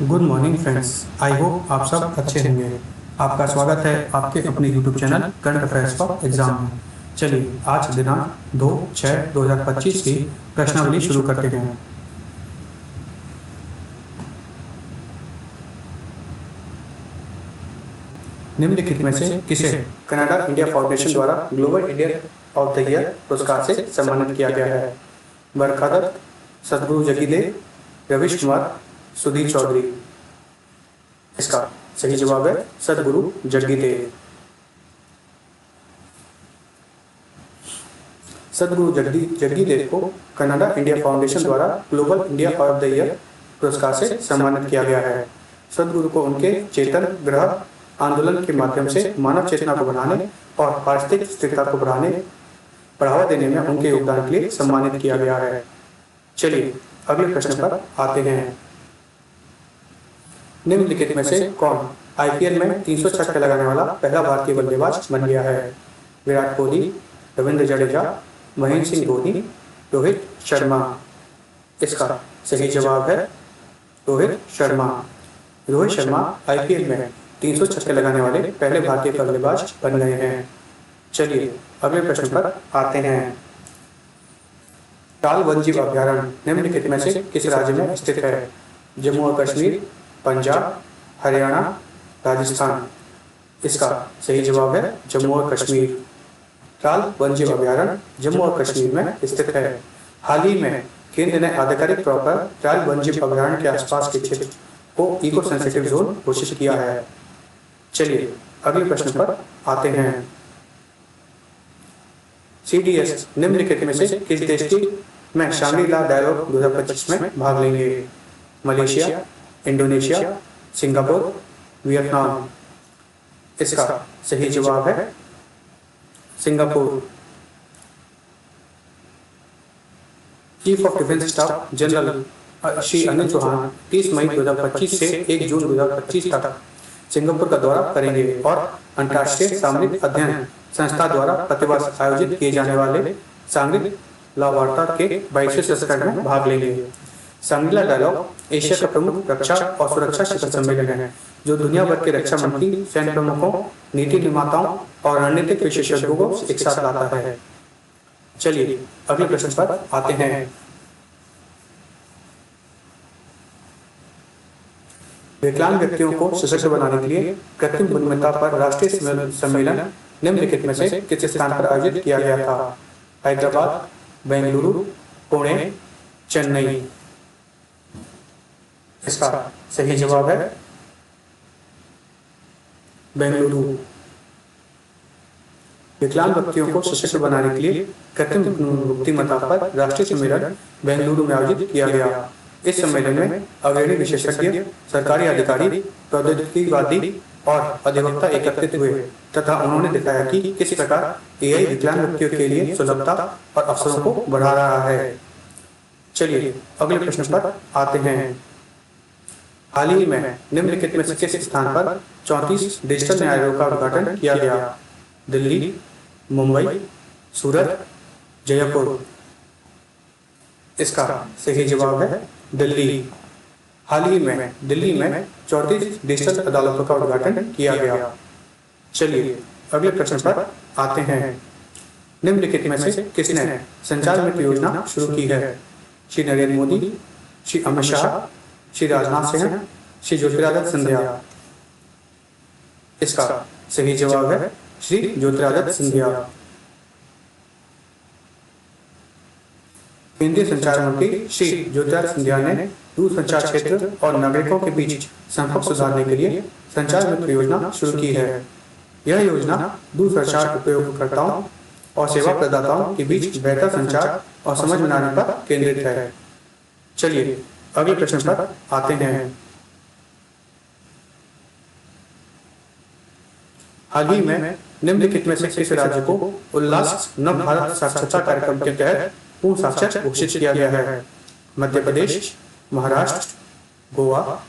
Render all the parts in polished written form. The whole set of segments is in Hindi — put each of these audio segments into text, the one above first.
Good morning friends. I hope आप सब अच्छे होंगे। आपका स्वागत है आपके अपने YouTube channel current affairs for exam में। चलिए आज दिनांक 2/6/2025 की प्रश्नावली शुरू करते हैं। निम्नलिखित में से किसे कनाडा इंडिया फाउंडेशन द्वारा global Indian of the year पुरस्कार से सम्मानित किया गया है? बरखा दत्त, सदगुरु जग्गीदेव, रवीश कुमार, सुधीर चौधरी। इसका सही जवाब है सदगुरु जग्गीदेव। सदगुरु जग्गीदेव को कनाडा इंडिया फाउंडेशन द्वारा global India of the year पुरस्कार से सम्मानित किया गया है। सदगुरु को उनके चेतन ग्रह आंदोलन के माध्यम से मानव चेतना को बनाने और पारिस्थितिक स्थिरता को बढ़ावा देने में उनके योगदान के लिए सम्मानित किया गया है। चलिए अगले प्रश्न पर आते हैं। निम्नलिखित में से कौन आईपीएल में 300 छक्के लगाने वाला पहला भारतीय बल्लेबाज बन गया है? विराट कोहली, रविंद्र जडेजा, महेंद्र सिंह धोनी, रोहित शर्मा। इसका सही जवाब है रोहित शर्मा। रोहित शर्मा आईपीएल में 300 छक्के लगाने वाले पहले भारतीय बल्लेबाज बन गए हैं। चलिए अगले प्रश्न पर आते हैं। टाल वन्यजीव अभ्यारण्य निम्नलिखित में से किस राज्य में स्थित है? जम्मू और कश्मीर, पंजाब, हरियाणा, राजस्थान। इसका सही जवाब है जम्मू और कश्मीर। टाल वन्यजीव अभ्यारण्य जम्मू और कश्मीर में स्थित है। हाल ही में केंद्र ने आधिकारिक तौर पर टाल वन्यजीव अभ्यारण्य के आसपास के क्षेत्र को इको सेंसिटिव जोन घोषित किया है। चलिए अगले प्रश्न पर आते हैं। सीडीएस निम्नलिखित में से किस देश की में शांग्री-ला डायलॉग 2025 में भाग लेंगे? Malaysia, Indonesia, Singapore, Vietnam. इसका सही जवाब है Singapore. Chief of defence staff general Shri Anil Chauhan 30 मई 2025 से 1 जून 2025 तक सिंगापुर का दौरा करेंगे और अंतर्राष्ट्रीय सामरिक अध्ययन संस्था द्वारा प्रतिवर्ष आयोजित किए जाने वाले शांग्री-ला वार्ता के 22वें संस्करण में भाग लेंगे। शांग्री-ला डायलॉग एशिया का प्रमुख रक्षा और सुरक्षा शिखर सम्मेलन है जो दुनिया भर के रक्षा मंत्री, सैन्य प्रमुखों, नीति निर्माताओं और रणनीतिक विशेषज्ञों को एक साथ लाता है। चलिए अगले प्रश्न पर आते हैं। विकलांग व्यक्तियों को सशक्त बनाने के लिए कृत्रिम बुद्धिमत्ता पर राष्ट्रीय सम्मेलन निम्नलिखित में से किस स्थान पर आयोजित किया गया था? हैदराबाद, बेंगलुरु, पुणे, चेन्नई। इसका सही जवाब है बेंगलुरु। विकलांग व्यक्तियों को सशक्त बनाने के लिए कृत्रिम बुद्धिमत्ता पर राष्ट्रीय सम्मेलन बेंगलुरु में आयोजित किया गया। इस सम्मेलन में अग्रणी विशेषज्ञ, सरकारी अधिकारी, प्रौद्योगिकीवादी और अधिवक्ता एकत्रित हुए तथा उन्होंने दिखाया कि किस प्रकार एआई विकलांग व्यक्तियों के लिए सुलभता और अवसरों को बढ़ा रहा है। चलिए अगले प्रश्न पर आते हैं। हाल ही में निम्नलिखित में से किस स्थान पर 34 डिजिटल न्यायालयों का उद्घाटन किया गया? दिल्ली, मुंबई, सूरत, जयपुर। इसका सही जवाब है दिल्ली। हाल ही में दिल्ली में 34 डिजिटल अदालतों का उद्घाटन किया गया। चलिए अगले प्रश्न पर आते हैं। निम्नलिखित में से किसने संचार मित्र योजना शुरू की है? श्री नरेंद्र मोदी, श्री अमित शाह, श्री राजनाथ सिंह, श्री ज्योतिरादित्य सिंधिया। इसका सही जवाब है श्री ज्योतिरादित्य सिंधिया। केंद्रीय संचार मंत्री श्री ज्योतिरादित्य सिंधिया ने दूरसंचार क्षेत्र और नागरिकों के बीच संपर्क सुधारने के लिए संचार मित्र योजना शुरू की है। यह योजना दूरसंचार उपयोगकर्ताओं और सेवा प्रदाताओं के बीच बेहतर संचार और समझ बनाने पर केंद्रित है। चलिए अगले प्रश्न पर आते हैं। हाल ही में निम्नलिखित में से किस राज्य को उल्लास नव भारत साक्षरता कार्यक्रम के तहत पूर्ण साक्षर घोषित किया गया है? मध्य प्रदेश, महाराष्ट्र, गोवा,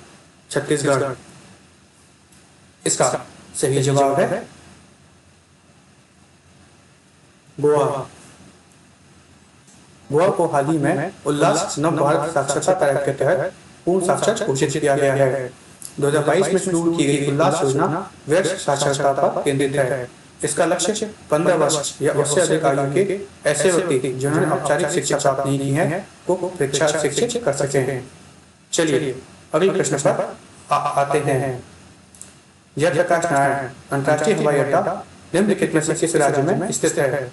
छत्तीसगढ़। इसका सही जवाब है गोवा। गोवा को हाल ही में उल्लास नव भारत साक्षरता कार्यक्रम के तहत पूर्ण साक्षर घोषित किया गया है। 2022 में शुरू की गई उल्लास योजना व्यक्ति साक्षरता पर केंद्रित है। इसका लक्ष्य 15 वर्ष या उससे अधिक आयु के ऐसे व्यक्ति जिन्होंने औपचारिक शिक्षा प्राप्त नहीं की है को परीक्षा शिक्षित कर सके। चलिए अगले प्रश्न पर आते हैं। जयप्रकाश नारायण अंतर्राष्ट्रीय हवाई अड्डा निम्नलिखित में से किस राज्य में स्थित है?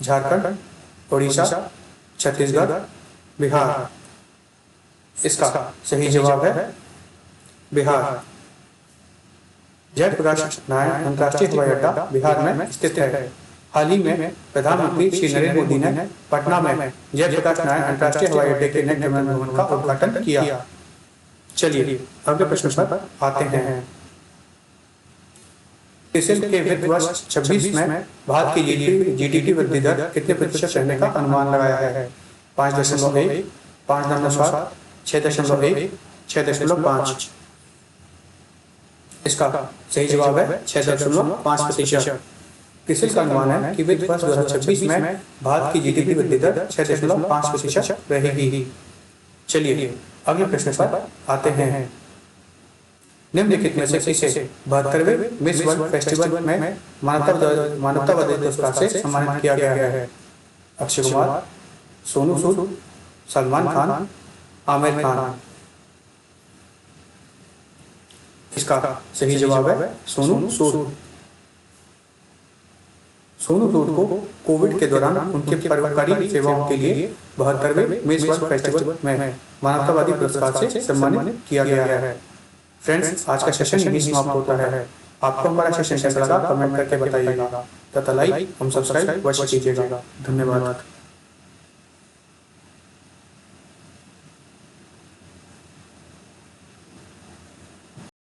झारखंड, उड़ीसा, छत्तीसगढ़, बिहार। इसका सही जवाब है बिहार। जयप्रकाश नारायण अंतर्राष्ट्रीय हवाई अड्डा बिहार में स्थित है। हाल ही में प्रधानमंत्री श्री नरेंद्र मोदी ने पटना में जयप्रकाश नारायण अंतर्राष्ट्रीय हवाई अड्डे के नए टर्मिनल भवन का उद्घाटन किया। चलिए अगले प्रश्न पर आते हैं। क्रिसिल के वित्त वर्ष 26 में भारत की जीडीपी वृद्धि दर कितने प्रतिशत रहने का अनुमान लगाया है? 5.1, 5.7, 6.1, 6.5। इसका सही जवाब है 6.5%। क्रिसिल का अनुमान है कि वित्त वर्ष 2026 में भारत की जीडीपी वृद्धि दर 6.5% रहेगी। चलिए अगले प्रश्न पर आते हैं। निम्नलिखित में से किसे 72वें मिस वर्ल्ड फेस्टिवल में मानवतावादी पुरस्कार से सम्मानित किया गया है? अक्षय कुमार, सोनू सूद, सलमान खान, आमिर खान। इसका सही जवाब है सोनू सूद। सोनू सूद को कोविड के दौरान उनके परोपकारी सेवाओं के लिए 72वें मिस वर्ल्ड फेस्टिवल में मानवतावादी पुरस्कार से सम्मानित किया गया है। फ्रेंड्स, आज का सेशन यही समाप्त होता है। आपको हमारा सेशन कैसा लगा कमेंट करके बताइएगा तथा लाइक एवं सब्सक्राइब अवश्य कीजिएगा। धन्यवाद।